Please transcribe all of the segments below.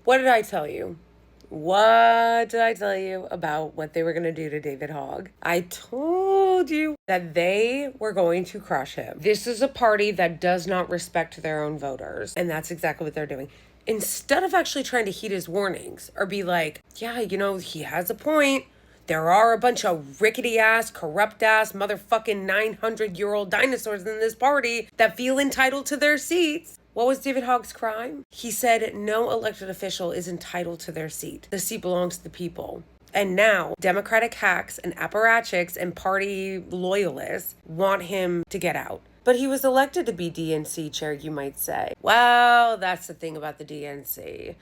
What did I tell you? What did I tell you about what they were going to do to David Hogg? I told you that they were going to crush him. This is a party that does not respect their own voters. And that's exactly what they're doing. Instead of actually trying to heed his warnings or be like, yeah, he has a point. There are a bunch of rickety ass, corrupt ass, motherfucking 900-year-old dinosaurs in this party that feel entitled to their seats. What was David Hogg's crime? He said no elected official is entitled to their seat. The seat belongs to the people. And now, Democratic hacks and apparatchiks and party loyalists want him to get out. But he was elected to be DNC chair, you might say. Well, that's the thing about the DNC.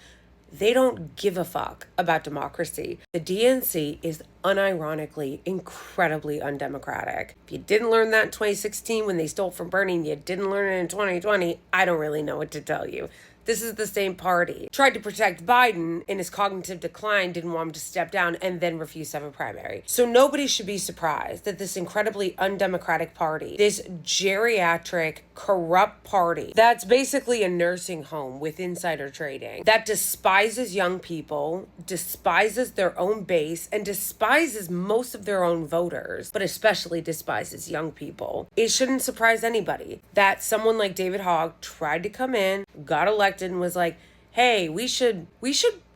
They don't give a fuck about democracy. The DNC is unironically incredibly undemocratic. If you didn't learn that in 2016 when they stole from Bernie and you didn't learn it in 2020, I don't really know what to tell you. This is the same party. Tried to protect Biden in his cognitive decline, didn't want him to step down, and then refused to have a primary. So nobody should be surprised that this incredibly undemocratic party, this geriatric, corrupt party, that's basically a nursing home with insider trading, that despises young people, despises their own base, and despises most of their own voters, but especially despises young people. It shouldn't surprise anybody that someone like David Hogg tried to come in, got elected, and was like, hey, we should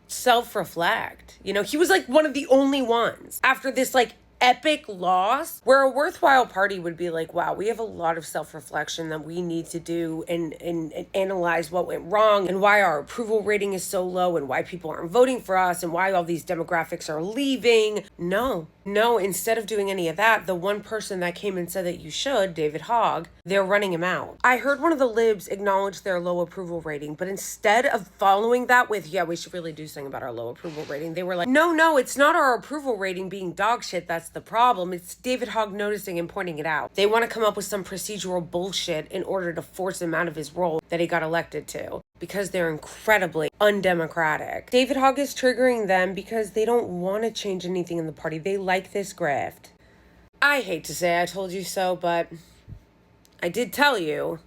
self-reflect. He was like one of the only ones after this epic loss where a worthwhile party would be like, wow, we have a lot of self-reflection that we need to do and analyze what went wrong and why our approval rating is so low and why people aren't voting for us and why all these demographics are leaving. No, instead of doing any of that, the one person that came and said that you should, David Hogg, they're running him out. I heard one of the libs acknowledge their low approval rating, but instead of following that with, yeah, we should really do something about our low approval rating, they were like, no, it's not our approval rating being dog shit that's the problem. It's David Hogg noticing and pointing it out. They want to come up with some procedural bullshit in order to force him out of his role that he got elected to, because they're incredibly undemocratic. David Hogg is triggering them because they don't want to change anything in the party. They like this grift. I hate to say I told you so, but I did tell you